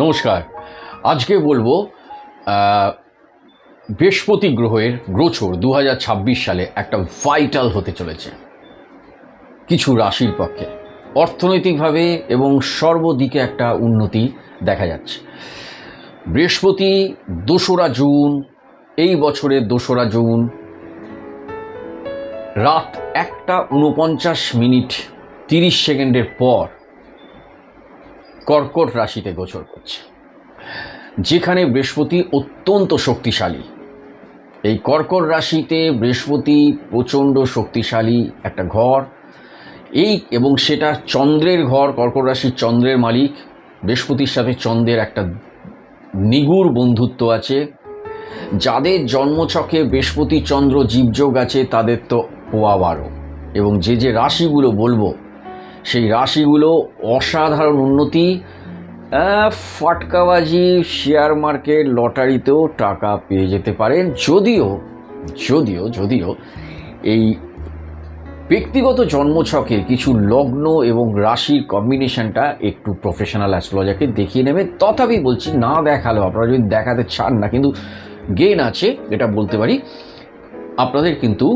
নমস্কার। আজকে বলবো বৃহস্পতি গ্রহের গোচর 2026 সালে একটা ভাইটাল হতে চলেছে কিছু রাশির পক্ষে। অর্থনৈতিকভাবে এবং সর্বদিকে একটা উন্নতি দেখা যাচ্ছে। বৃহস্পতি 2রা জুন, এই বছরের 2রা জুন রাত 1:49:30 পর কর্কট রাশিতে গোচর করছে, যেখানে বৃহস্পতি অত্যন্ত শক্তিশালী। এই কর্কট রাশিতে বৃহস্পতি প্রচণ্ড শক্তিশালী একটা ঘর, এবং সেটা চন্দ্রের ঘর। কর্কট রাশির চন্দ্রের মালিক। বৃহস্পতির সাথে চন্দ্রের একটা নিগুড় বন্ধুত্ব আছে। যাদের জন্মছকে বৃহস্পতি চন্দ্র জীবযোগ আছে তাদের তো পোয়াবারও। এবং যে রাশিগুলো বলবো সেই রাশিগুলো অসাধারণ উন্নতি, ফাটকাবাজি, শেয়ার মার্কেট, লটারিতেও টাকা পেয়ে যেতে পারেন। যদিও যদিও যদিও এই ব্যক্তিগত জন্মছকের কিছু লগ্ন এবং রাশির কম্বিনেশনটা একটু প্রফেশনাল অ্যাস্ট্রোলজারকে দেখিয়ে নেবে। তথাপি বলছি, না দেখালেও আপনারা যদি দেখাতে চান না, কিন্তু গেন আছে, এটা বলতে পারি। আপনাদের কিন্তু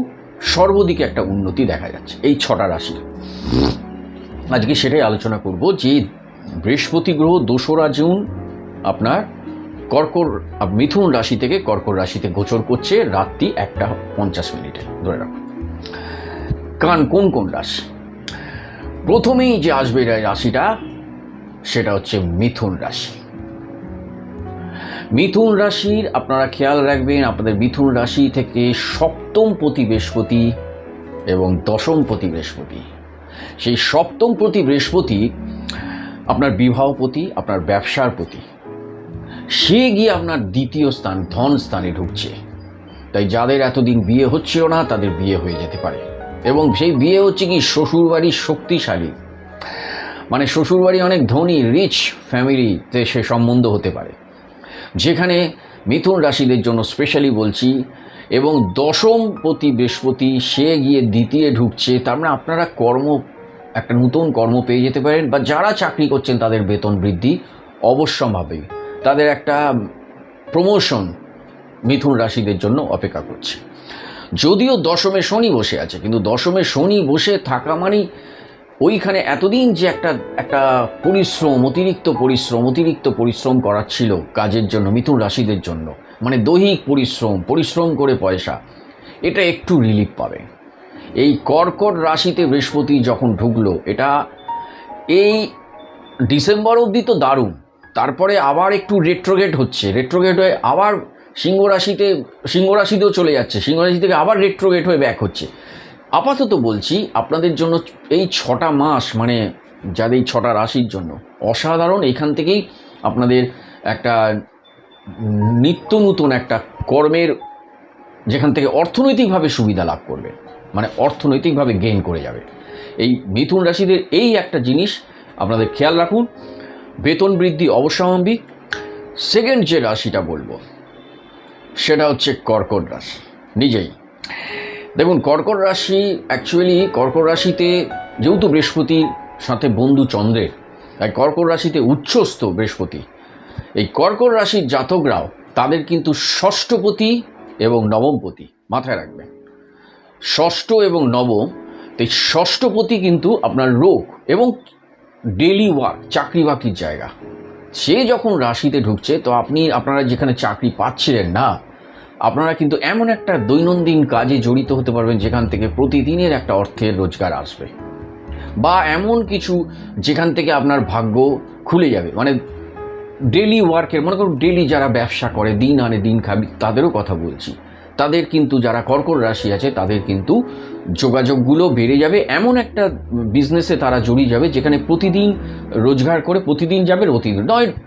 সর্বদিকে একটা উন্নতি দেখা যাচ্ছে এই 6টা রাশি। আজকে সেটাই আলোচনা করব যে বৃহস্পতি গ্রহ 2রা জুন আপনার মিথুন রাশি থেকে কর্কট রাশিতে গোচর করছে রাত্রি 1:50 ধরে রাখুন। কোন কোন রাশি? প্রথমেই যে আসবে রাশিটা সেটা হচ্ছে মিথুন রাশি। মিথুন রাশির আপনারা খেয়াল রাখবেন, আপনাদের মিথুন রাশি থেকে সপ্তমপতি বৃহস্পতি এবং দশমপতি বৃহস্পতি। সেই সপ্তমপতি বৃহস্পতি আপনার বিবাহপতি, আপনার ব্যবসার প্রতি, সে গিয়ে আপনার দ্বিতীয় স্থান ধন স্থানে ঢুকছে। তাই যাদের এতদিন বিয়ে হচ্ছিল না তাদের বিয়ে হয়ে যেতে পারে। এবং সেই বিয়ে হচ্ছে কি শ্বশুরবাড়ি শক্তিশালী, মানে শ্বশুরবাড়ি অনেক ধনী রিচ ফ্যামিলিতে সে সম্বন্ধ হতে পারে, যেখানে মিথুন রাশিদের জন্য স্পেশালি বলছি। এবং দশমপতি বৃহস্পতি সে গিয়ে দ্বিতীয় ঢুকছে, তার মানে আপনারা একটা নতুন কর্ম পেয়ে যেতে পারেন। বা যারা চাকরি করছেন তাদের বেতন বৃদ্ধি অবশ্যম্ভাবী, তাদের একটা প্রমোশন মিথুন রাশিদের জন্য অপেক্ষা করছে। যদিও দশমে শনি বসে আছে, কিন্তু দশমে শনি বসে থাকা মানে ওইখানে এতদিন যে একটা অতিরিক্ত পরিশ্রম করার ছিল কাজের জন্য মিথুন রাশিদের জন্য, মানে দৈহিক পরিশ্রম করে পয়সা, এটা একটু রিলিফ পাবে। এই কর্কট রাশিতে বৃহস্পতি যখন ঢুকলো, এটা এই ডিসেম্বর অবধি তো দারুণ। তারপরে আবার একটু রেট্রোগেট হয়ে আবার সিংহ রাশিতেও চলে যাচ্ছে, সিংহ রাশি থেকে আবার রেট্রোগেট হয়ে ব্যাক হচ্ছে। আপাতত বলছি আপনাদের জন্য এই 6টা মাস, মানে যাদের এই 6টা রাশির জন্য অসাধারণ। এখান থেকেই আপনাদের একটা নিত্য নতুন একটা কর্মের, যেখান থেকে অর্থনৈতিকভাবে সুবিধা লাভ করবে, মানে অর্থনৈতিকভাবে গেইন করে যাবে। এই মিথুন রাশিদের এই একটা জিনিস আপনাদের খেয়াল রাখুন, বেতন বৃদ্ধি অবশ্যম্ভাবী। সেকেন্ড যে রাশিটা বলবো সেটা হচ্ছে কর্কট রাশি নিজেই। দেখুন, কর্কট রাশি অ্যাকচুয়ালি কর্কট রাশিতে যেহেতু বৃহস্পতির সাথে বন্ধু চন্দ্রের, তাই কর্কট রাশিতে উচ্চস্থ বৃহস্পতি। এই কর্কট রাশির জাতকরাও তাদের কিন্তু ষষ্ঠপতি এবং নবমপতি মাথায় রাখবেন। ষষ্ঠ এবং নবম, এই ষষ্ঠপতি কিন্তু আপনার রোগ এবং ডেলি ওয়ার্ক, চাকরি বাকরির জায়গা। সে যখন রাশিতে ঢুকছে, তো আপনারা যেখানে চাকরি পাচ্ছিলেন না, আপনারা কিন্তু এমন একটা দৈনন্দিন কাজে জড়িত হতে পারবেন যেখান থেকে প্রতিদিনের একটা অর্থের রোজগার আসবে। বা এমন কিছু যেখান থেকে আপনার ভাগ্য খুলে যাবে, মানে ডেলি ওয়ার্কের, মনে করুন ডেলি যারা ব্যবসা করে, দিন আনে দিন খাবি, তাদেরও কথা বলছি। তাদের কিন্তু যারা কর্কট রাশি আছে তাদের কিন্তু যোগাযোগগুলো বেড়ে যাবে। এমন একটা বিজনেসে তারা জড়িয়ে যাবে যেখানে প্রতিদিন রোজগার করে প্রতিদিন যাবে।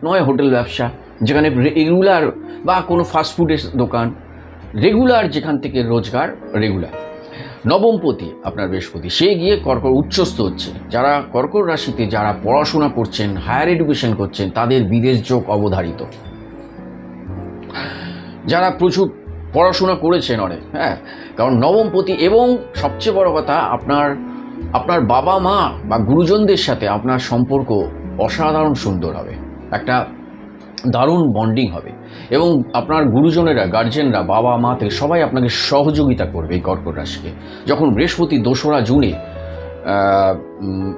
নয় হোটেল ব্যবসা, যেখানে রেগুলার, বা কোনো ফাস্টফুডের দোকান, রেগুলার যেখান থেকে রোজগার রেগুলার। নবমপতি আপনার বৃহস্পতি, সে গিয়ে কর্কট উচ্চস্থ হচ্ছে। যারা কর্কট রাশিতে যারা পড়াশোনা করছেন, হায়ার এডুকেশন করছেন, তাদের বিদেশ যোগ অবধারিত। যারা প্রচুর পড়াশোনা করেছেন অনেক, কারণ নবমপতি। এবং সবচেয়ে বড় কথা, আপনার বাবা মা বা গুরুজনদের সাথে আপনার সম্পর্ক অসাধারণ সুন্দর হবে। একটা দারুণ বন্ডিং হবে এবং আপনার গুরুজনেরা, গার্জেনরা, বাবা মা থেকে সবাই আপনাকে সহযোগিতা করবে এই কর্কট রাশিকে। যখন বৃহস্পতি 2রা জুনে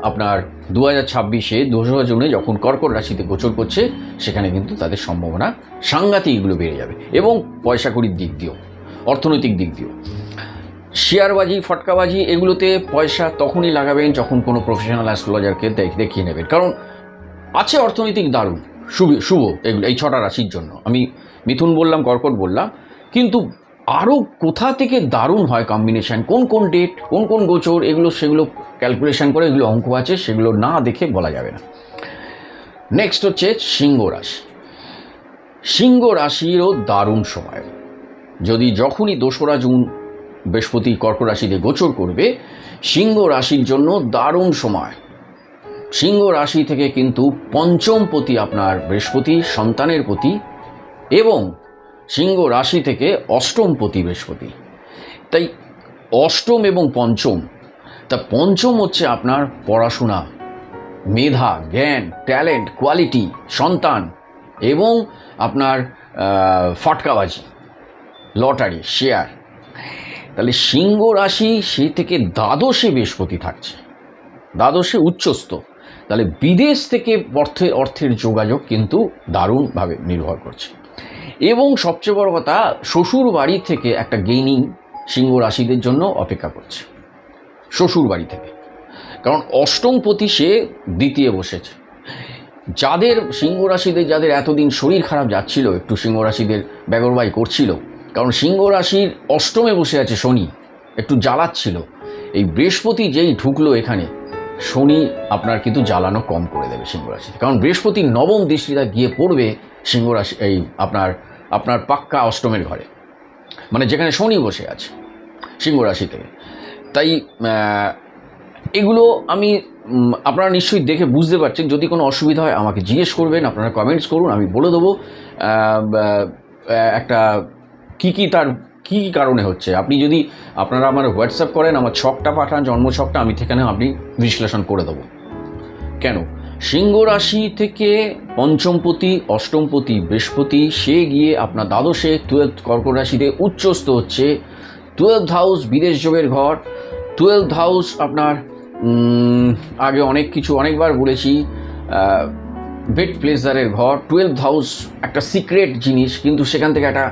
আপনার 2026-এ 2রা জুনে যখন কর্কট রাশিতে গোচর করছে, সেখানে কিন্তু তাদের সম্ভাবনা সাংঘাতিক এগুলো বেড়ে যাবে এবং পয়সা কড়ির দিক দিয়েও, অর্থনৈতিক দিক দিয়েও। শেয়ারবাজি, ফটকাবাজি এগুলোতে পয়সা তখনই লাগাবেন যখন কোনো প্রফেশনাল অ্যাস্ট্রোলজারকে দেখিয়ে নেবেন, কারণ আছে অর্থনৈতিক দারুণ শুভ এগুলো এই 6টা রাশির জন্য। আমি মিথুন বললাম, কর্কট বললাম, কিন্তু আরও কোথা থেকে দারুণ হয় কম্বিনেশান, কোন কোন ডেট, কোন কোন গোচর, সেগুলো ক্যালকুলেশন করে, এগুলো অঙ্ক আছে, সেগুলো না দেখে বলা যাবে না। নেক্সট হচ্ছে সিংহ রাশি। সিংহ রাশিরও দারুণ সময়। যখনই 2রা জুন বৃহস্পতি কর্কট রাশিতে গোচর করবে, সিংহ রাশির জন্য দারুণ সময়। সিংহ রাশি থেকে কিন্তু পঞ্চমপতি আপনার বৃহস্পতি, সন্তানের প্রতি, এবং সিংহ রাশি থেকে অষ্টমপতি বৃহস্পতি। তাই অষ্টম এবং পঞ্চম, তা পঞ্চম হচ্ছে আপনার পড়াশোনা, মেধা, জ্ঞান, ট্যালেন্ট, কোয়ালিটি, সন্তান এবং আপনার ফটকাবাজি, লটারি, শেয়ার। তাহলে সিংহ রাশি সে থেকে দ্বাদশে বৃহস্পতি থাকছে, দ্বাদশে উচ্চস্থ। তাহলে বিদেশ থেকে অর্থের যোগাযোগ কিন্তু দারুণভাবে নির্ভর করছে। এবং সবচেয়ে বড় কথা, শ্বশুর বাড়ি থেকে একটা গেইনিং সিংহ রাশিদের জন্য অপেক্ষা করছে, শ্বশুর বাড়ি থেকে। কারণ অষ্টমপতি সে দ্বিতীয় বসেছে। যাদের সিংহ রাশিদের, যাদের এতদিন শরীর খারাপ যাচ্ছিল, একটু সিংহ রাশিদের বেগরবাই করছিল, কারণ সিংহ রাশির অষ্টমে বসে আছে শনি, একটু জ্বালাচ্ছিল। এই বৃহস্পতি যেই ঢুকলো এখানে, শনি আপনার কিন্তু জ্বালানো কম করে দেবে সিংহ রাশিতে। কারণ বৃহস্পতির নবম দৃষ্টিটা গিয়ে পড়বে সিংহ রাশি, এই আপনার পাক্কা অষ্টমের ঘরে, মানে যেখানে শনি বসে আছে সিংহ রাশি থেকে। তাই এগুলো আপনারা নিশ্চয়ই দেখে বুঝতে পারছেন। যদি কোনো অসুবিধা হয় আমাকে জিজ্ঞেস করবেন, আপনারা কমেন্টস করুন, আমি বলে দেবো একটা কী কারণে হচ্ছে। আপনি যদি আপনারা আমার হোয়াটসঅ্যাপ করেন, আমার ছকটা পাঠান, জন্ম ছকটা, আমি সেখানে আপনি বিশ্লেষণ করে দেবো কেন। সিংহ রাশি থেকে পঞ্চমপতি, অষ্টমপতি বৃহস্পতি সে গিয়ে আপনার দ্বাদশে 12th কর্কট রাশিতে উচ্চস্থ হচ্ছে। 12th হাউস বিদেশ যোগের ঘর, 12th হাউস আপনার আগে অনেকবার বলেছি বেড প্লেজারের ঘর। 12th হাউস একটা সিক্রেট জিনিস, কিন্তু সেখান থেকে একটা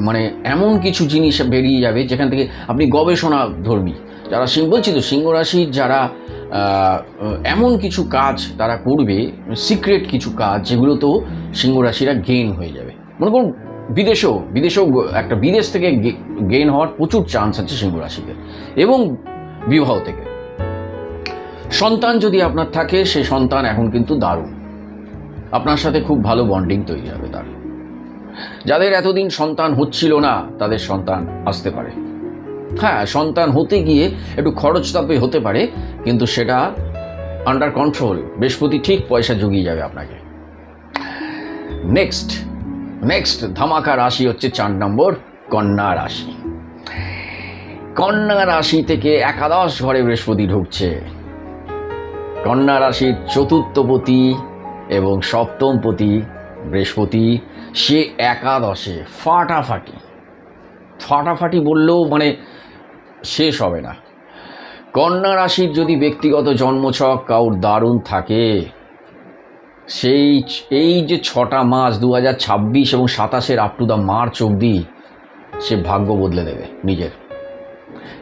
মানে এমন কিছু জিনিস বেরিয়ে যাবে যেখান থেকে আপনি গবেষণা ধর্মী যারা বলছি তো, সিংহ রাশির যারা এমন কিছু কাজ তারা করবে, সিক্রেট কিছু কাজ, যেগুলোতেও সিংহ রাশিরা গেইন হয়ে যাবে। মনে করুন বিদেশেও একটা বিদেশ থেকে গেইন হওয়ার প্রচুর চান্স আছে সিংহ রাশিতে। এবং বিবাহ থেকে সন্তান যদি আপনার থাকে, সে সন্তান এখন কিন্তু দারুণ, আপনার সাথে খুব ভালো বন্ডিং তৈরি হবে তার। যাদের এতদিন সন্তান হচ্ছিল না, তাদের সন্তান আসতে পারে। হ্যাঁ, সন্তান হতে গিয়ে একটু খরচ তাপে হতে পারে, কিন্তু সেটা আন্ডার কন্ট্রোল। বৃহস্পতি ঠিক পয়সা জুগিয়ে যাবে আপনাকে। নেক্সট ধামাকা রাশি হচ্ছে 4 নম্বর কন্যা রাশি। কন্যা রাশি থেকে একাদশ ঘরে বৃহস্পতি ঢুকছে। কন্যা রাশির চতুর্থপতি এবং সপ্তমপতি বৃহস্পতি, সে একাদশে। ফাটাফাটি বললেও মানে শেষ হবে না। কন্যা রাশির যদি ব্যক্তিগত জন্মছক কাউর দারুণ থাকে, এই যে 6টা মাস 2026 এবং 27-এর আপ টু দ্য মার্চ অবধি, সে ভাগ্য বদলে দেবে নিজের।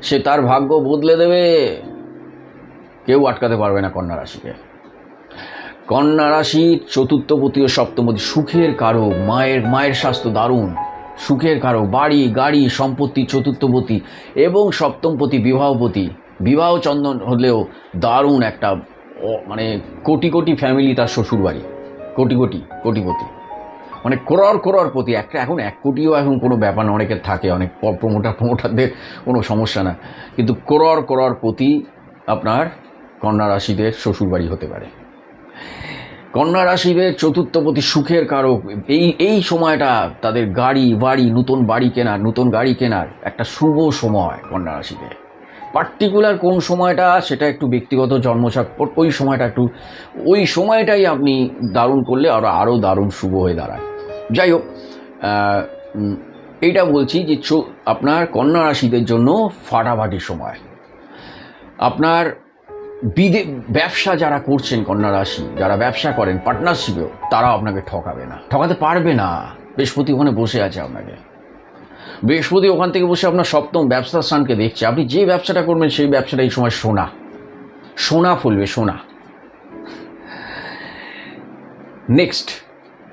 সে তার ভাগ্য বদলে দেবে, কেউ আটকাতে পারবে না কন্যা রাশিকে। কন্যা রাশির চতুর্থপতি ও সপ্তমপতি সুখের কারক, মায়ের স্বাস্থ্য দারুণ, সুখের কারক, বাড়ি গাড়ি সম্পত্তি চতুর্থপতি, এবং সপ্তমপতি বিবাহপতি। বিবাহ চন্দন হলেও দারুণ একটা মানে কোটি ফ্যামিলি, তার শ্বশুর বাড়ি, কোটিপতি, মানে করোড়পতি। এখন 1 কোটিও এখন কোনো ব্যাপার না, অনেকের থাকে, অনেক প্রমোটারদের কোনো সমস্যা না, কিন্তু করোড়পতি আপনার কন্যা রাশিদের শ্বশুর বাড়ি হতে পারে। কন্যা রাশিদের চতুর্থপতি সুখের কারক। এই সময়টা তাদের গাড়ি বাড়ি, নতুন গাড়ি কেনার একটা শুভ সময় কন্যা রাশিতে। পার্টিকুলার কোন সময়টা সেটা একটু ব্যক্তিগত জন্মছক, ওই সময়টাই আপনি দারুণ করলে আরও দারুণ শুভ হয়ে দাঁড়ায়। যাই হোক, এইটা বলছি যে আপনার কন্যা রাশিদের জন্য ফাটাফাটি সময়। আপনার ব্যবসা যারা করছেন, কন্যা রাশি যারা ব্যবসা করেন পার্টনারশিপেও, তারা আপনাকে ঠকাবে না, ঠকাতে পারবে না। বৃহস্পতি ওখানে বসে আছে আপনাকে, বৃহস্পতি ওখান থেকে বসে আপনার সপ্তম ব্যবসার স্থানকে দেখছে। আপনি যে ব্যবসাটা করবেন সেই ব্যবসাটা এই সময় সোনা সোনা ফলবে, সোনা। নেক্সট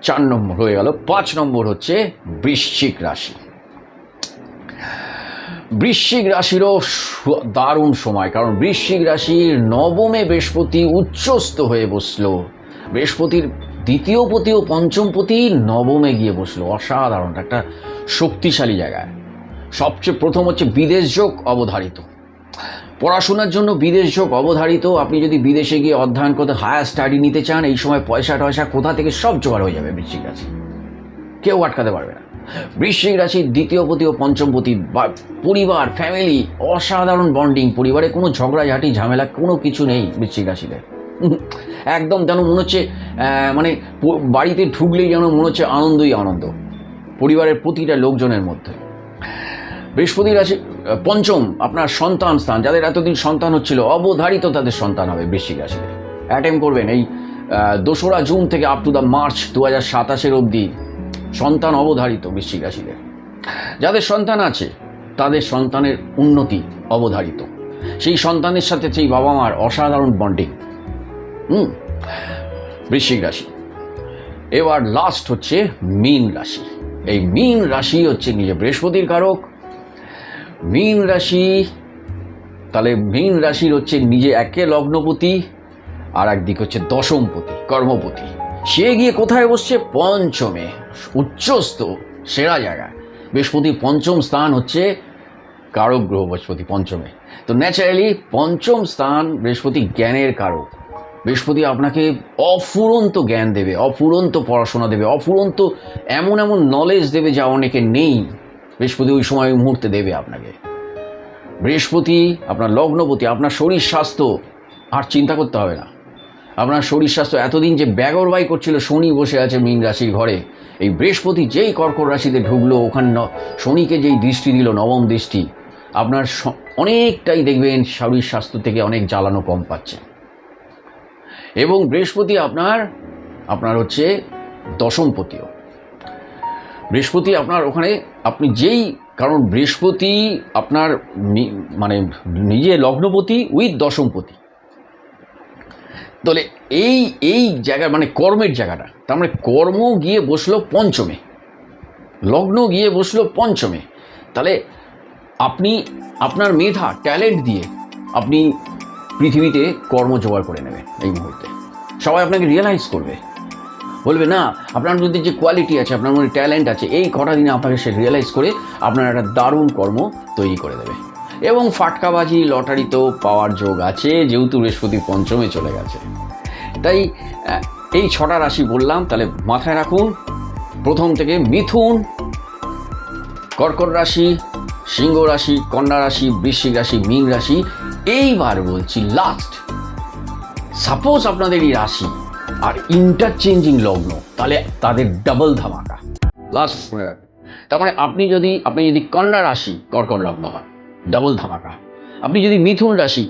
4 নম্বর হয়ে গেল। 5 নম্বর হচ্ছে বৃশ্চিক রাশি। বৃশ্চিক রাশিরও দারুণ সময়, কারণ বৃশ্চিক রাশির নবমে বৃহস্পতি উচ্চস্থ হয়ে বসলো। বৃহস্পতির দ্বিতীয় পতি ও পঞ্চম পতি নবমে গিয়ে বসলো, অসাধারণ একটা শক্তিশালী জায়গায়। সবচেয়ে প্রথম হচ্ছে বিদেশ যোগ অবধারিত, পড়াশোনার জন্য বিদেশ যোগ অবধারিত। আপনি যদি বিদেশে গিয়ে অধ্যয়ন করতে, হায়ার স্টাডি নিতে চান, এই সময় পয়সা টয়সা কোথা থেকে সব জোগাড় হয়ে যাবে বৃশ্চিক রাশি, কেউ আটকাতে পারবে না। বৃশ্চিক রাশির দ্বিতীয় পতি ও পঞ্চম পতি, পরিবার, ফ্যামিলি, অসাধারণ বন্ডিং, পরিবারে কোনো ঝগড়াঝাটি ঝামেলা কোনো কিছু নেই বৃশ্চিক রাশিদের। একদম যেন মনে হচ্ছে মানে বাড়িতে ঢুকলেই যেন মনে হচ্ছে আনন্দই আনন্দ পরিবারের প্রতিটা লোকজনের মধ্যে। বৃহস্পতি রাশি পঞ্চম আপনার সন্তান স্থান, যাদের এতদিন সন্তান হচ্ছিল অবধারিত তাদের সন্তান হবে বৃশ্চিক রাশিতে। অ্যাটেম্প করবেন এই 2রা জুন থেকে আপ টু দ্য মার্চ 2027 অবধি সন্তান অবধারিত বৃশ্চিক রাশিতে। যাদের সন্তান আছে তাদের সন্তানের উন্নতি অবধারিত, সেই সন্তানের সাথে সেই বাবা মার অসাধারণ বন্ডিং। বৃশ্চিক রাশি। এবার লাস্ট হচ্ছে মীন রাশি। এই মীন রাশি হচ্ছে নিজে বৃহস্পতির কারক। মীন রাশি, তাহলে মীন রাশির হচ্ছে নিজে একে লগ্নপতি, আর একদিক হচ্ছে দশমপতি, কর্মপতি। সে গিয়ে কোথায় বসছে? পঞ্চমে, উচ্চস্থ সেরা জায়গায়। বৃহস্পতির পঞ্চম স্থান হচ্ছে কারক গ্রহ বৃহস্পতি পঞ্চমে। তো ন্যাচারালি পঞ্চম স্থান বৃহস্পতি জ্ঞানের কারক। বৃহস্পতি আপনাকে অফুরন্ত জ্ঞান দেবে, অফুরন্ত পড়াশোনা দেবে, অফুরন্ত এমন এমন নলেজ দেবে যা অনেকে নেই। বৃহস্পতি ওই সময় মুহূর্তে দেবে আপনাকে। বৃহস্পতি আপনার লগ্নপতি, আপনার শরীর স্বাস্থ্য আর চিন্তা করতে হবে না। আপনার শরীর স্বাস্থ্য এতদিন যে ব্যাগরবাই করছিল, শনি বসে আছে মীন রাশির ঘরে, এই বৃহস্পতি যেই কর্কট রাশিতে ঢুকলো, ওখানে শনিকে যেই দৃষ্টি দিল, নবম দৃষ্টি, আপনার অনেকটাই দেখবেন শরীর স্বাস্থ্য থেকে অনেক জ্বালানো কম পাচ্ছে। এবং বৃহস্পতি আপনার হচ্ছে দশমপতিও। বৃহস্পতি আপনার ওখানে আপনি যেই, কারণ বৃহস্পতি আপনার মানে নিজে লগ্নপতি উইথ দশমপতি। তাহলে এই জায়গা মানে কর্মের জায়গাটা, তার মানে কর্ম গিয়ে বসলো পঞ্চমে, লগ্ন গিয়ে বসলো পঞ্চমে। তাহলে আপনি আপনার মেধা, ট্যালেন্ট দিয়ে আপনি পৃথিবীতে কর্ম জোগাড় করে নেবেন এই মুহূর্তে। সবাই আপনাকে রিয়েলাইজ করবে, বলবে না আপনার মধ্যে যে কোয়ালিটি আছে, আপনার মধ্যে ট্যালেন্ট আছে, এই কটা দিনে আপনাকে সে রিয়েলাইজ করে আপনার একটা দারুণ কর্ম তৈরি করে দেবে। এবং ফাটকাবাজি, লটারিতেও পাওয়ার যোগ আছে, যেহেতু বৃহস্পতি পঞ্চমে চলে গেছে। তাই এই 6টা রাশি বললাম, তাহলে মাথায় রাখুন। প্রথম থেকে মিথুন, কর্কট রাশি, সিংহ রাশি, কন্যা রাশি, বৃশ্চিক রাশি, মীন রাশি। এইবার বলছি লাস্ট, সাপোজ আপনাদের এই রাশি আর ইন্টারচেঞ্জিং লগ্ন, তাহলে তাদের ডাবল ধামাকা। লাস্ট, তার মানে আপনি যদি কন্যা রাশি কর্কট লগ্ন হন, ডাবল ধামাকা। আপনি যদি মিথুন রাশি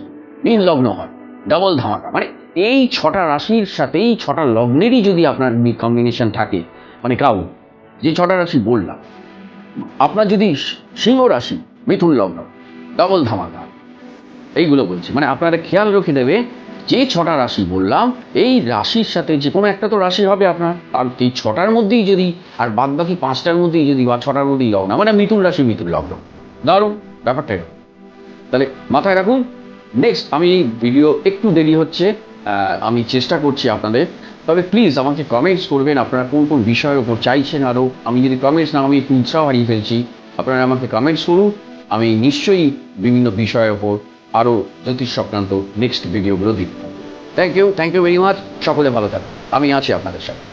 মীন লগ্ন হন, ডাবল ধামাকা। মানে এই 6টা রাশির সাথে এই 6টা লগ্নেরই যদি আপনার কম্বিনেশন থাকে, মানে যে 6টা রাশি বললাম, আপনার যদি সিংহ রাশি মিথুন লগ্ন, ডাবল ধামাকা। এইগুলো বলছি, মানে আপনারা খেয়াল রেখে দেবে যে 6টা রাশি বললাম, এই রাশির সাথে যে কোনো একটা তো রাশি হবে আপনার, আর এই 6টার মধ্যেই যদি, আর বাদ বাকি 5টার মধ্যেই যদি, বা 6টার মধ্যেই লগ্ন, মানে মিথুন রাশি মিথুন লগ্ন, দারুণ ব্যাপারটা। তাহলে মাথায় রাখুন। নেক্সট, আমি ভিডিও একটু দেরি হচ্ছে, আমি চেষ্টা করছি আপনাদের, তবে প্লিজ আমাকে কমেন্টস করবেন আপনারা কোন কোন বিষয়ের ওপর চাইছেন আরও। আমি যদি কমেন্টস না, আমি একটু উৎসাহ হারিয়ে ফেলছি। আপনারা আমাকে কমেন্টস করুন, আমি নিশ্চয়ই বিভিন্ন বিষয়ের ওপর আরও জ্যোতিষ সংক্রান্ত নেক্সট ভিডিওগুলো দিই। Thank you very much. সকলে ভালো থাকুন, আমি আছি আপনাদের সাথে।